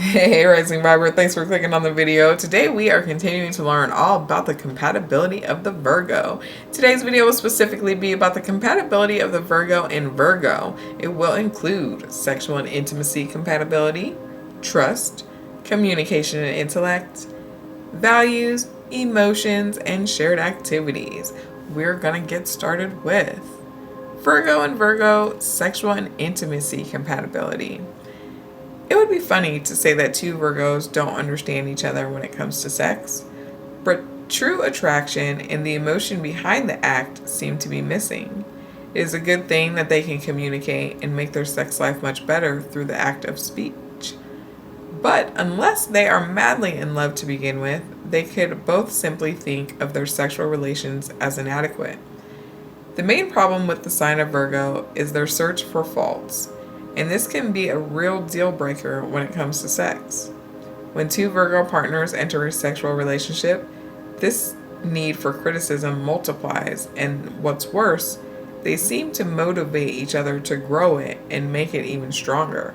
Hey Rising Viber, thanks for clicking on the video. Today we are continuing to learn all about the compatibility of the Virgo. Today's video will specifically be about the compatibility of the Virgo and Virgo. It will include sexual and intimacy compatibility, trust, communication and intellect, values, emotions, and shared activities. We're gonna get started with Virgo and Virgo sexual and intimacy compatibility. It would be funny to say that two Virgos don't understand each other when it comes to sex, but true attraction and the emotion behind the act seem to be missing. It is a good thing that they can communicate and make their sex life much better through the act of speech. But unless they are madly in love to begin with, they could both simply think of their sexual relations as inadequate. The main problem with the sign of Virgo is their search for faults. And this can be a real deal breaker when it comes to sex. When two Virgo partners enter a sexual relationship, this need for criticism multiplies, and what's worse, they seem to motivate each other to grow it and make it even stronger.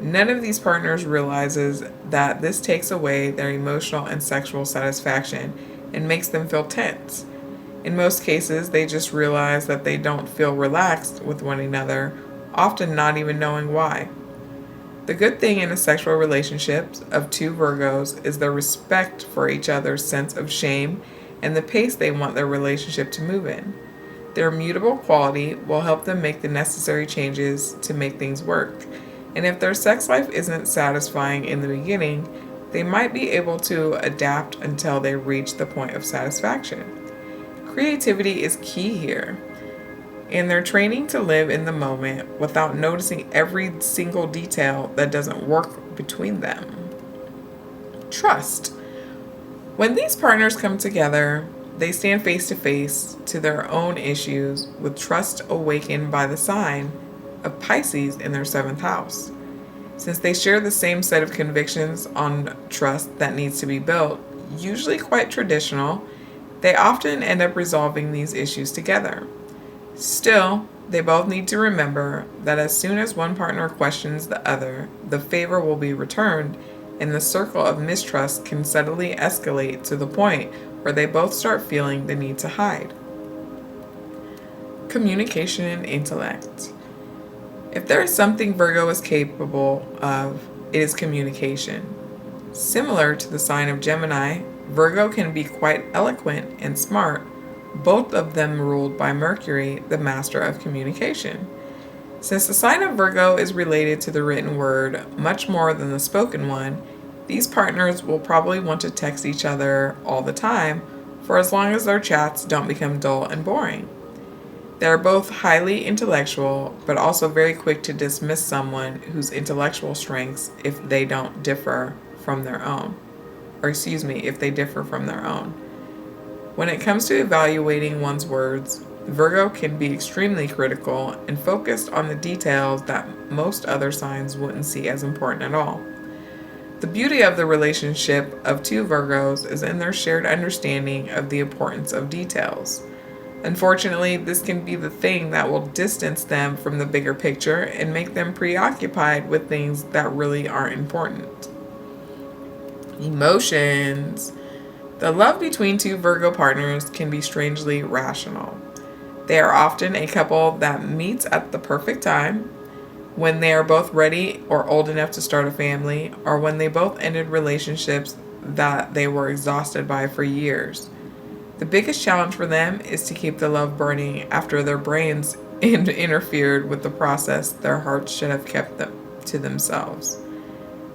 None of these partners realizes that this takes away their emotional and sexual satisfaction and makes them feel tense. In most cases, they just realize that they don't feel relaxed with one another, often not even knowing why. The good thing in a sexual relationship of two Virgos is their respect for each other's sense of shame and the pace they want their relationship to move in. Their immutable quality will help them make the necessary changes to make things work. And if their sex life isn't satisfying in the beginning, they might be able to adapt until they reach the point of satisfaction. Creativity is key here. And they're training to live in the moment without noticing every single detail that doesn't work between them. Trust. When these partners come together, they stand face to face to their own issues with trust awakened by the sign of Pisces in their seventh house. Since they share the same set of convictions on trust that needs to be built, usually quite traditional, they often end up resolving these issues together. Still, they both need to remember that as soon as one partner questions the other, the favor will be returned, and the circle of mistrust can subtly escalate to the point where they both start feeling the need to hide. Communication and intellect. If there is something Virgo is capable of, it is communication. Similar to the sign of Gemini, Virgo can be quite eloquent and smart, both of them ruled by Mercury, the master of communication. Since the sign of Virgo is related to the written word much more than the spoken one, these partners will probably want to text each other all the time for as long as their chats don't become dull and boring. They are both highly intellectual, but also very quick to dismiss someone whose intellectual strengths if they differ from their own. When it comes to evaluating one's words, Virgo can be extremely critical and focused on the details that most other signs wouldn't see as important at all. The beauty of the relationship of two Virgos is in their shared understanding of the importance of details. Unfortunately, this can be the thing that will distance them from the bigger picture and make them preoccupied with things that really aren't important. Emotions. The love between two Virgo partners can be strangely rational. They are often a couple that meets at the perfect time, when they are both ready or old enough to start a family, or when they both ended relationships that they were exhausted by for years. The biggest challenge for them is to keep the love burning after their brains interfered with the process their hearts should have kept them to themselves.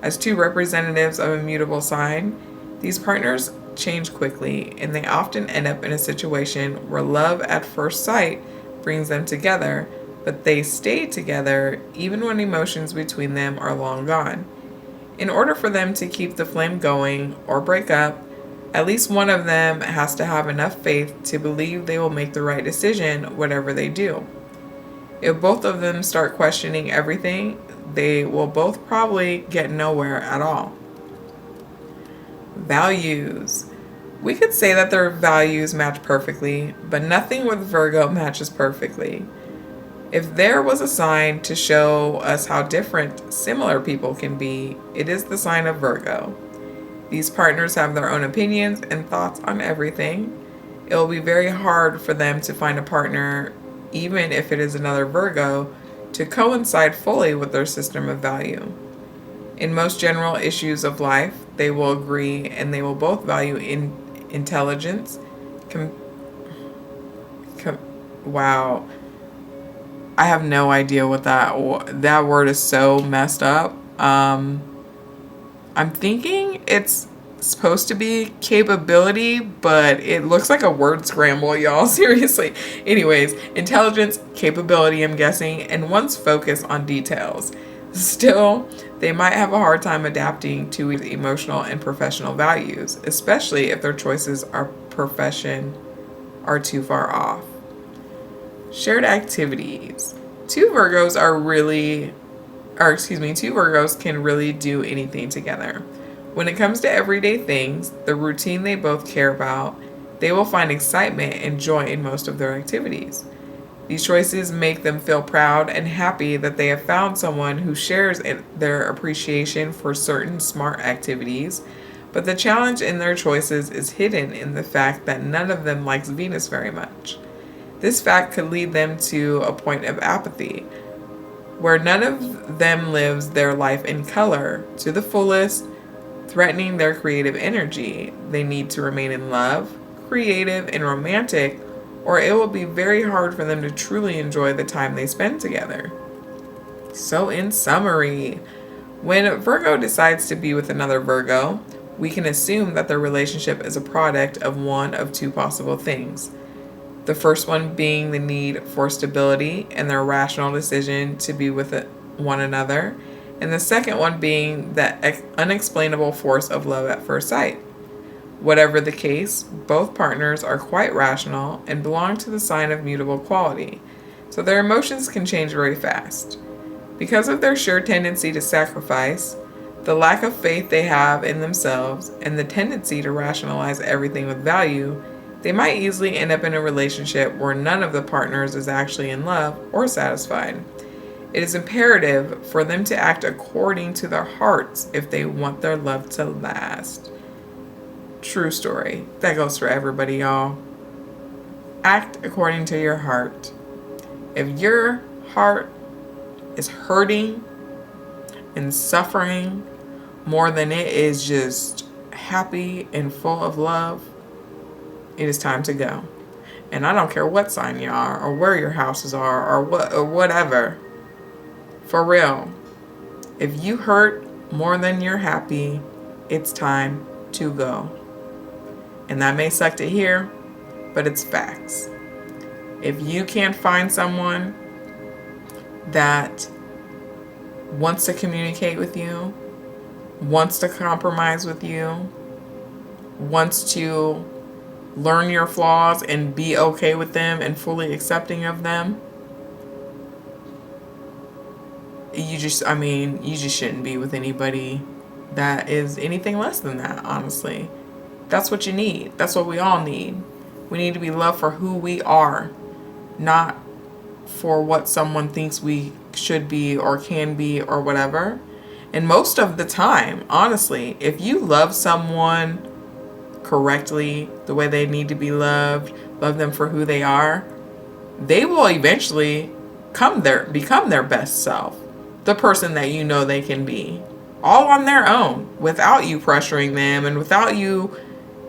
As two representatives of a mutable sign, these partners change quickly, and they often end up in a situation where love at first sight brings them together, but they stay together even when emotions between them are long gone. In order for them to keep the flame going or break up, at least one of them has to have enough faith to believe they will make the right decision whatever they do. If both of them start questioning everything, they will both probably get nowhere at all. Values. We could say that their values match perfectly, but nothing with Virgo matches perfectly. If there was a sign to show us how different similar people can be, it is the sign of Virgo. These partners have their own opinions and thoughts on everything. It will be very hard for them to find a partner, even if it is another Virgo, to coincide fully with their system of value. In most general issues of life, they will agree and they will both value intelligence. Wow. I have no idea what that word is so messed up. I'm thinking it's supposed to be capability, but it looks like a word scramble, y'all. Seriously. Anyways, intelligence, capability, I'm guessing, and one's focus on details. Still, they might have a hard time adapting to emotional and professional values, especially if their choices are profession are too far off. Shared activities. Two Virgos can really do anything together. When it comes to everyday things, the routine they both care about, they will find excitement and joy in most of their activities. These choices make them feel proud and happy that they have found someone who shares their appreciation for certain smart activities, but the challenge in their choices is hidden in the fact that none of them likes Venus very much. This fact could lead them to a point of apathy, where none of them lives their life in color to the fullest, threatening their creative energy. They need to remain in love, creative, and romantic, or it will be very hard for them to truly enjoy the time they spend together. So in summary, when Virgo decides to be with another Virgo, we can assume that their relationship is a product of one of two possible things. The first one being the need for stability and their rational decision to be with one another, and the second one being the unexplainable force of love at first sight. Whatever the case, both partners are quite rational and belong to the sign of mutable quality, so their emotions can change very fast. Because of their sure tendency to sacrifice, the lack of faith they have in themselves, and the tendency to rationalize everything with value, they might easily end up in a relationship where none of the partners is actually in love or satisfied. It is imperative for them to act according to their hearts if they want their love to last. True story. That goes for everybody, y'all. Act according to your heart. If your heart is hurting and suffering more than it is just happy and full of love, it is time to go. And I don't care what sign you are or where your houses are or whatever. For real. If you hurt more than you're happy, it's time to go. And that may suck to hear, but it's facts. If you can't find someone that wants to communicate with you, wants to compromise with you, wants to learn your flaws and be okay with them and fully accepting of them, you just shouldn't be with anybody that is anything less than that, honestly. That's what you need. That's what we all need. We need to be loved for who we are, not for what someone thinks we should be or can be or whatever. And most of the time, honestly, if you love someone correctly, the way they need to be loved, love them for who they are, they will eventually become their best self, the person that you know they can be, all on their own, without you pressuring them and without you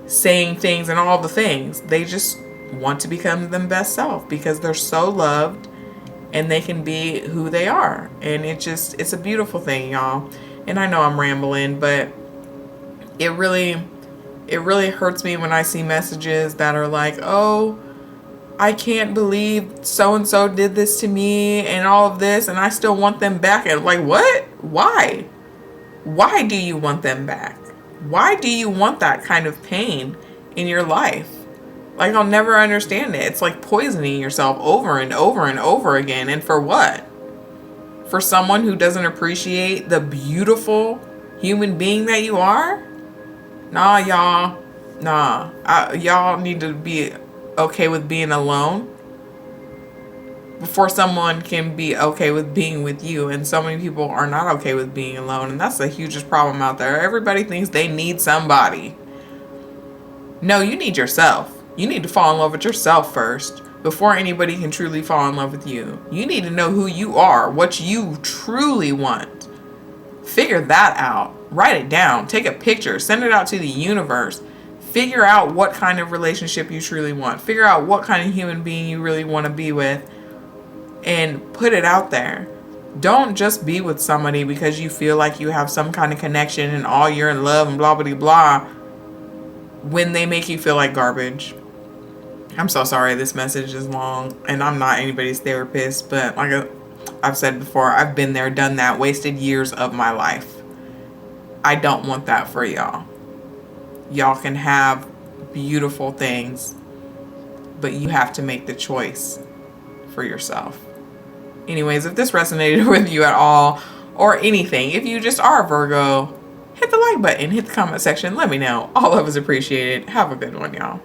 saying things and all the things. They just want to become their best self because they're so loved and they can be who they are. And it's a beautiful thing, y'all. And I know I'm rambling, but it really hurts me when I see messages that are like, oh, I can't believe so-and-so did this to me and all of this, and I still want them back. And like, what? Why? Why do you want them back? Why do you want that kind of pain in your life? Like, I'll never understand it. It's like poisoning yourself over and over and over again. And for what? For someone who doesn't appreciate the beautiful human being that you are? Nah, y'all. Nah. Y'all need to be okay with being alone. before someone can be okay with being with you. And so many people are not okay with being alone, and that's the hugest problem out there. Everybody thinks they need somebody. No, you need yourself. You need to fall in love with yourself first before anybody can truly fall in love with you. You need to know who you are, what you truly want. Figure that out. Write it down. Take a picture. Send it out to the universe. Figure out what kind of relationship you truly want. Figure out what kind of human being you really want to be with, and put it out there. Don't just be with somebody because you feel like you have some kind of connection and all you're in love and blah, blah, blah, when they make you feel like garbage. I'm so sorry this message is long, and I'm not anybody's therapist, but like I've said before, I've been there, done that, wasted years of my life. I don't want that for y'all. Y'all can have beautiful things, but you have to make the choice for yourself. Anyways, if this resonated with you at all, or anything, if you just are a Virgo, hit the like button, hit the comment section, let me know. All love is appreciated. Have a good one, y'all.